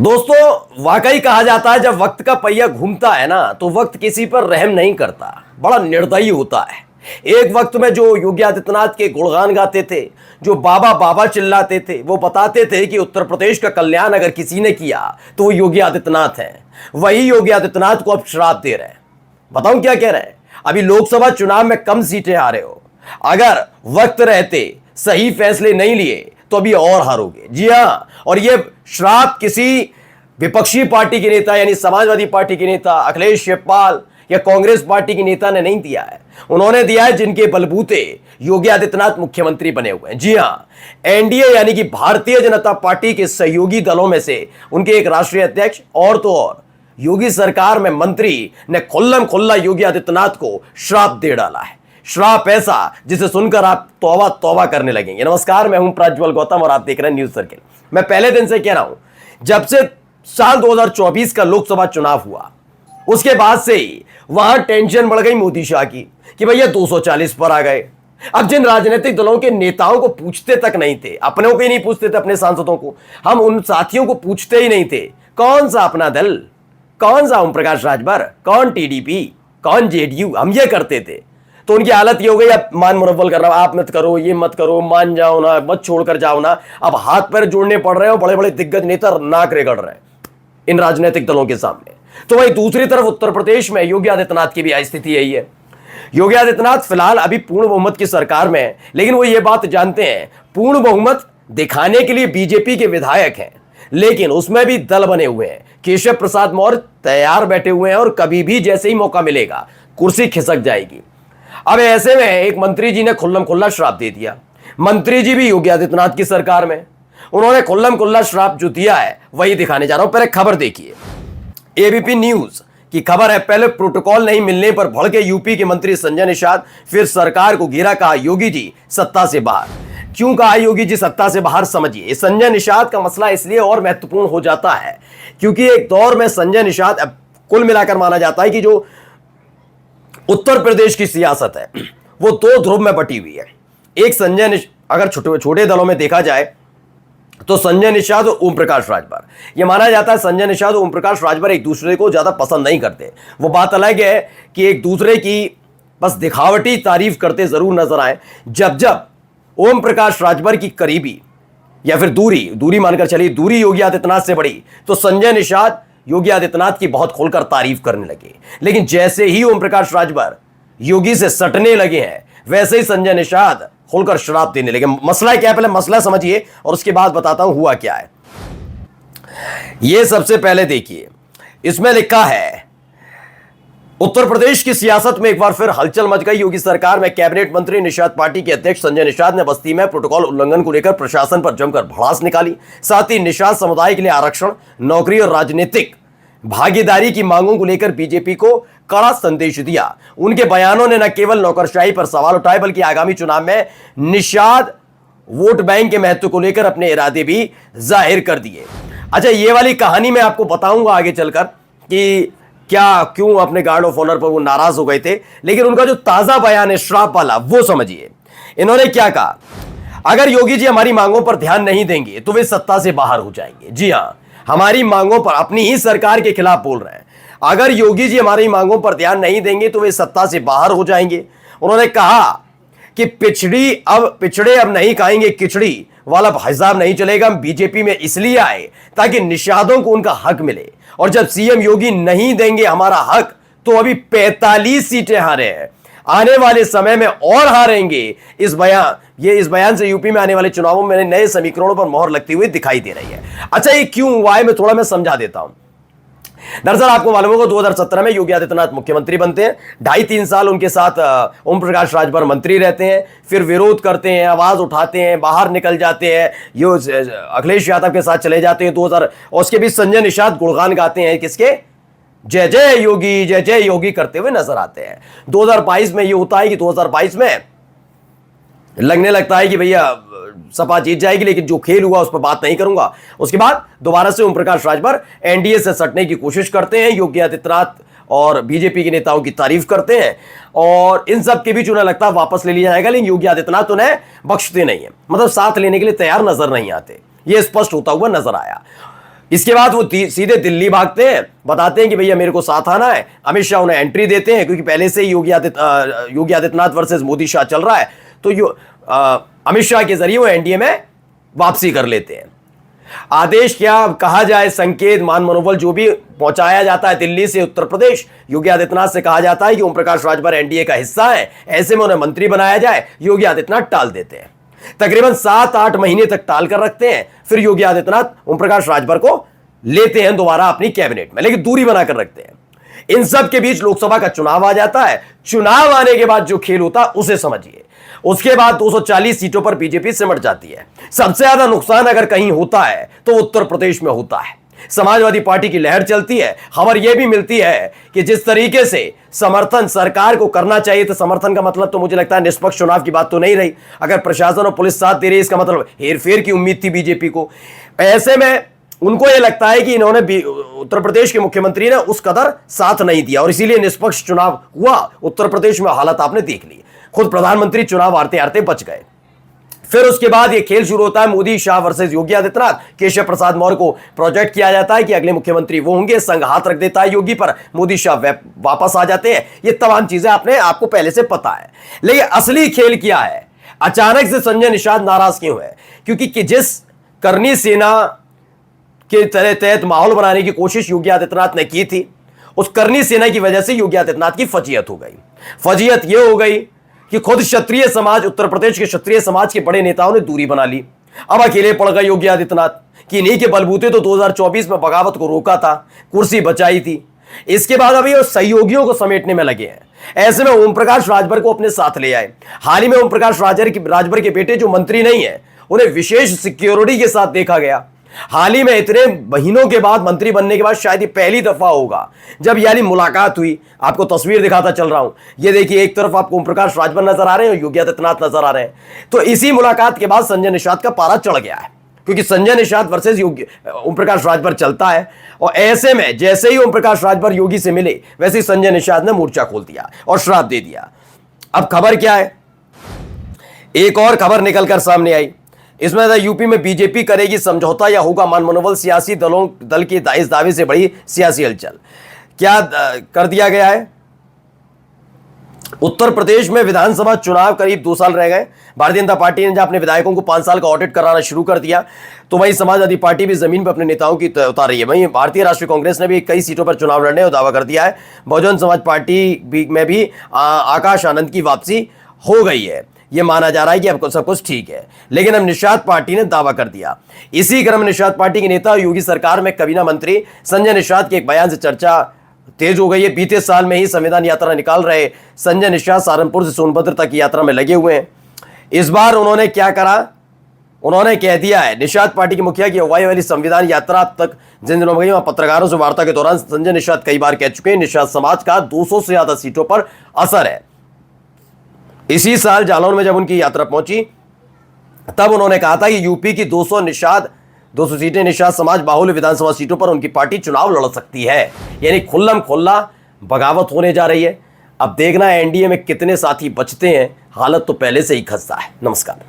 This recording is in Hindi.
दोस्तों, वाकई कहा जाता है जब वक्त का पहिया घूमता है ना तो वक्त किसी पर रहम नहीं करता, बड़ा निर्दयी होता है। एक वक्त में जो योगी आदित्यनाथ के गुणगान गाते थे, जो बाबा बाबा चिल्लाते थे, वो बताते थे कि उत्तर प्रदेश का कल्याण अगर किसी ने किया तो वो योगी आदित्यनाथ हैं। वही योगी आदित्यनाथ को अब श्राप दे रहे हैं। बताऊं क्या कह रहे हैं? अभी लोकसभा चुनाव में कम सीटें हारे हो, अगर वक्त रहते सही फैसले नहीं लिए तो अभी और हारोगे। जी हां, और ये श्राप किसी विपक्षी पार्टी के नेता यानी समाजवादी पार्टी के नेता अखिलेश शिवपाल या कांग्रेस पार्टी के नेता ने नहीं दिया है, उन्होंने दिया है जिनके बलबूते योगी आदित्यनाथ मुख्यमंत्री बने हुए हैं। जी हां, एनडीए यानी कि भारतीय जनता पार्टी के सहयोगी दलों में से उनके एक राष्ट्रीय अध्यक्ष और तो और योगी सरकार में मंत्री ने खुल्लम खुल्ला योगी आदित्यनाथ को श्राप दे डाला है। श्राप ऐसा जिसे सुनकर आप तौबा तौबा करने लगेंगे। नमस्कार, मैं हूं प्रज्वल गौतम और आप देख रहे हैं न्यूज सर्किल। मैं पहले दिन से कह रहा हूं, जब से साल 2024 का लोकसभा चुनाव हुआ उसके बाद से ही वहां टेंशन बढ़ गई मोदी शाह की कि भैया 240 पर आ गए। अब जिन राजनीतिक दलों के नेताओं को पूछते तक नहीं थे, अपनों को ही नहीं पूछते थे, अपने सांसदों को, हम उन साथियों को पूछते ही नहीं थे कौन सा अपना दल, कौन सा ओम प्रकाश राजभर, कौन टीडीपी, कौन जेडीयू, हम ये करते थे। तो उनकी हालत ये हो गई, अब मान मुरव्वल कर रहा हूं, आप मत करो, ये मत करो, मान जाओ ना, मत छोड़कर जाओ ना। अब हाथ पैर जोड़ने पड़ रहे हैं और बड़े बड़े दिग्गज नेता नाक रगड़ रहे हैं इन राजनीतिक दलों के सामने। तो वहीं दूसरी तरफ उत्तर प्रदेश में योगी आदित्यनाथ की भी स्थिति यही है। योगी आदित्यनाथ फिलहाल अभी पूर्ण बहुमत की सरकार में है, लेकिन वो ये बात जानते हैं पूर्ण बहुमत दिखाने के लिए बीजेपी के विधायक हैं, लेकिन उसमें भी दल बने हुए हैं। केशव प्रसाद मौर्य तैयार बैठे हुए हैं और कभी भी जैसे ही मौका मिलेगा कुर्सी खिसक जाएगी। अब ऐसे में एक मंत्री जी ने खुल्लम खुल्ला श्राप दे दिया। मंत्री जी भी योगी आदित्यनाथ की सरकार में, उन्होंने खुल्लम खुल्ला श्राप जो दिया है वही दिखाने जा रहा हूं। पहले खबर देखिए, एबीपी न्यूज की खबर है। पहले प्रोटोकॉल नहीं मिलने पर भड़के यूपी के मंत्री संजय निषाद, फिर सरकार को घेरा, कहा योगी जी सत्ता से बाहर। क्यों कहा योगी जी सत्ता से बाहर, समझिए। संजय निषाद का मसला इसलिए और महत्वपूर्ण हो जाता है क्योंकि एक दौर में संजय निषाद, अब कुल मिलाकर माना जाता है कि जो उत्तर प्रदेश की सियासत है वो दो ध्रुव में बटी हुई है। एक अगर छोटे दलों में देखा जाए तो संजय निषाद और ओम प्रकाश राजभर, यह माना जाता है संजय निषाद और ओम प्रकाश राजभर एक दूसरे को ज्यादा पसंद नहीं करते। वो बात अलग है कि एक दूसरे की बस दिखावटी तारीफ करते जरूर नजर आए। जब जब ओम प्रकाश राजभर की करीबी या फिर दूरी मानकर चलिए, दूरी योगी आदित्यनाथ से बढ़ी तो संजय निषाद योगी आदित्यनाथ की बहुत खोलकर तारीफ करने लगे। लेकिन जैसे ही ओम प्रकाश राजभर योगी से सटने लगे हैं वैसे ही संजय निषाद खोलकर श्राप देने लगे। मसला क्या है, पहले मसला समझिए और उसके बाद बताता हूं हुआ क्या है। यह सबसे पहले देखिए, इसमें लिखा है उत्तर प्रदेश की सियासत में एक बार फिर हलचल मच गई। योगी सरकार में कैबिनेट मंत्री निषाद पार्टी के अध्यक्ष संजय निषाद ने बस्ती में प्रोटोकॉल उल्लंघन को लेकर प्रशासन पर जमकर भड़ास निकाली। साथ ही निषाद समुदाय के लिए आरक्षण, नौकरी और राजनीतिक भागीदारी की मांगों को लेकर बीजेपी को कड़ा संदेश दिया। उनके बयानों ने न केवल नौकरशाही पर सवाल उठाए बल्कि आगामी चुनाव में निषाद वोट बैंक के महत्व को लेकर अपने इरादे भी जाहिर कर दिए। अच्छा, ये वाली कहानी मैं आपको बताऊंगा आगे चलकर कि क्या क्यों अपने गार्ड ऑफ ऑनर पर वो नाराज हो गए थे, लेकिन उनका जो ताजा बयान है श्राप वाला वो समझिए। इन्होंने क्या कहा, अगर योगी जी हमारी मांगों पर ध्यान नहीं देंगे तो वे सत्ता से बाहर हो जाएंगे। जी हां, हमारी मांगों पर, अपनी ही सरकार के खिलाफ बोल रहे हैं। अगर योगी जी हमारी मांगों पर ध्यान नहीं देंगे तो वे सत्ता से बाहर हो जाएंगे। उन्होंने कहा कि पिछड़े अब नहीं खाएंगे खिचड़ी वाला हिसाब नहीं चलेगा। हम बीजेपी में इसलिए आए ताकि निषादों को उनका हक मिले, और जब सीएम योगी नहीं देंगे हमारा हक तो अभी 45 सीटें हारे हैं, आने वाले समय में और हारेंगे। इस बयान से यूपी में आने वाले चुनावों में नए समीकरणों पर मोहर लगती हुई दिखाई दे रही है। अच्छा, ये क्यों हुआ है मैं समझा देता हूं। दरअसल आपको मालूम होगा 2017 में योगी आदित्यनाथ मुख्यमंत्री बनते हैं। 2.5-3 साल उनके साथ ओम प्रकाश राजभर मंत्री रहते हैं, फिर विरोध करते हैं, आवाज उठाते हैं, बाहर निकल जाते हैं, अखिलेश यादव के साथ चले जाते हैं 2000, और उसके बीच संजय निषाद गुणगान गाते हैं किसके, जय जय योगी करते हुए नजर आते हैं। 2022 में यह होता है कि 2022 में लगने लगता है कि भैया सपा जीत जाएगी, लेकिन जो खेल हुआ उस पर बात नहीं करूंगा। उसके बाद दोबारा से ओम प्रकाश राजभर एनडीए से सटने की कोशिश करते हैं, योगी आदित्यनाथ और बीजेपी के नेताओं की तारीफ करते हैं, और इन सब के बीच उन्हें लगता है वापस ले लिया जाएगा, लेकिन योगी आदित्यनाथ उन्हें बख्शते नहीं है, मतलब साथ लेने के लिए तैयार नजर नहीं आते। यह स्पष्ट होता हुआ नजर आया। इसके बाद वो सीधे दिल्ली भागते हैं, बताते हैं कि भैया मेरे को साथ आना है। अमित शाह उन्हें एंट्री देते हैं, क्योंकि पहले से ही योगी आदित्यनाथ वर्सेस मोदी शाह चल रहा है, तो अमित शाह के जरिए वो एनडीए में वापसी कर लेते हैं। आदेश क्या कहा जाए, संकेत मान मनोबल जो भी पहुंचाया जाता है दिल्ली से उत्तर प्रदेश, योगी आदित्यनाथ से कहा जाता है कि ओम प्रकाश राजभर एनडीए का हिस्सा है, ऐसे में उन्हें मंत्री बनाया जाए। योगी आदित्यनाथ टाल देते हैं, तकरीबन 7-8 महीने तक टाल कर रखते हैं। फिर योगी आदित्यनाथ ओम प्रकाश राजभर को लेते हैं दोबारा अपनी कैबिनेट में, लेकिन दूरी बनाकर रखते हैं। इन सब के बीच लोकसभा का चुनाव आ जाता है। चुनाव आने के बाद जो खेल होता है उसे समझिए। उसके बाद 240 सीटों पर बीजेपी सिमट जाती है। सबसे ज्यादा नुकसान अगर कहीं होता है तो उत्तर प्रदेश में होता है। समाजवादी पार्टी की लहर चलती है। खबर यह भी मिलती है कि जिस तरीके से समर्थन सरकार को करना चाहिए, तो समर्थन का मतलब तो मुझे लगता है निष्पक्ष चुनाव की बात तो नहीं रही। अगर प्रशासन और पुलिस साथ दे रही है, इसका मतलब हेरफेर की उम्मीद थी बीजेपी को। ऐसे में उनको यह लगता है कि इन्होंने उत्तर प्रदेश के मुख्यमंत्री ने उस कदर साथ नहीं दिया, और इसीलिए निष्पक्ष चुनाव हुआ। उत्तर प्रदेश में हालत आपने देख ली, खुद प्रधानमंत्री चुनाव हारते हारते बच गए। फिर उसके बाद यह खेल शुरू होता है मोदी शाह वर्सेस योगी आदित्यनाथ। केशव प्रसाद मौर्य को प्रोजेक्ट किया जाता है कि अगले मुख्यमंत्री वो होंगे। संघ हाथ रख देता है योगी पर, मोदी शाह वापस आ जाते हैं। ये तमाम चीजें आपको पहले से पता है। लेकिन असली खेल क्या है, अचानक से संजय निषाद नाराज क्यों है? क्योंकि जिस करनी सेना के तहत माहौल बनाने की कोशिश योगी आदित्यनाथ ने की थी, उस करनी सेना की वजह से योगी आदित्यनाथ की फजीहत हो गई। फजीहत यह हो गई कि खुद क्षत्रिय समाज, उत्तर प्रदेश के क्षत्रिय समाज के बड़े नेताओं ने दूरी बना ली। अब अकेले पड़ गए योगी आदित्यनाथ कि इन्हीं के बलबूते तो 2024 में बगावत को रोका था, कुर्सी बचाई थी। इसके बाद अभी वो सहयोगियों को समेटने में लगे हैं। ऐसे में ओम प्रकाश राजभर को अपने साथ ले आए। हाल ही में ओम प्रकाश राजभर के बेटे जो मंत्री नहीं है, उन्हें विशेष सिक्योरिटी के साथ देखा गया। हाल ही में इतने महीनों के बाद, मंत्री बनने के बाद शायद ये पहली दफा होगा जब यानी मुलाकात हुई। आपको तस्वीर दिखाता चल रहा हूं, ये देखिए, एक तरफ आपको ओम प्रकाश राजभर नजर आ रहे हैं और योगी आदित्यनाथ नजर आ रहे हैं। तो इसी मुलाकात के बाद संजय निषाद का पारा चढ़ गया है, क्योंकि संजय निषाद वर्सेस ओम प्रकाश राजभर चलता है। और ऐसे में जैसे ही ओम प्रकाश राजभर योगी से मिले, वैसे ही संजय निषाद ने मोर्चा खोल दिया और श्राप दे दिया। अब खबर क्या है, एक और खबर निकलकर सामने आई। इसमें यूपी में बीजेपी करेगी समझौता या होगा मान मनोबल, सियासी दल की इस दावे से बड़ी सियासी हलचल। क्या कर दिया गया है? उत्तर प्रदेश में विधानसभा चुनाव करीब 2 साल रह गए। भारतीय जनता पार्टी ने जब अपने विधायकों को 5 साल का ऑडिट कराना शुरू कर दिया, तो वहीं समाजवादी पार्टी भी जमीन पर अपने नेताओं की उतार रही है। वहीं भारतीय राष्ट्रीय कांग्रेस ने भी कई सीटों पर चुनाव लड़ने का दावा कर दिया है। बहुजन समाज पार्टी में भी आकाश आनंद की वापसी हो गई है। यह माना जा रहा है कि अब सब कुछ ठीक है। लेकिन अब निषाद पार्टी ने दावा कर दिया। इसी क्रम में निषाद पार्टी के नेता योगी सरकार में कैबिनेट मंत्री संजय निषाद के एक बयान से चर्चा तेज हो गई है। बीते साल में ही संविधान यात्रा निकाल रहे संजय निषाद सहारनपुर से सोनभद्र तक की यात्रा में लगे हुए हैं। इस बार उन्होंने क्या करा, उन्होंने कह दिया है, निषाद पार्टी के मुखिया की अगुवाई वाली संविधान यात्रा तक जिन दिनों में गई, वहां पत्रकारों से वार्ता के दौरान संजय निषाद कई बार कह चुके हैं निषाद समाज का 200 से ज्यादा सीटों पर असर है। इसी साल जालौन में जब उनकी यात्रा पहुंची, तब उन्होंने कहा था कि यूपी की 200 सीटें निषाद समाज बाहुल्य विधानसभा सीटों पर उनकी पार्टी चुनाव लड़ सकती है। यानी खुल्लम खुल्ला बगावत होने जा रही है। अब देखना है एनडीए में कितने साथी बचते हैं। हालत तो पहले से ही खस्ता है। नमस्कार।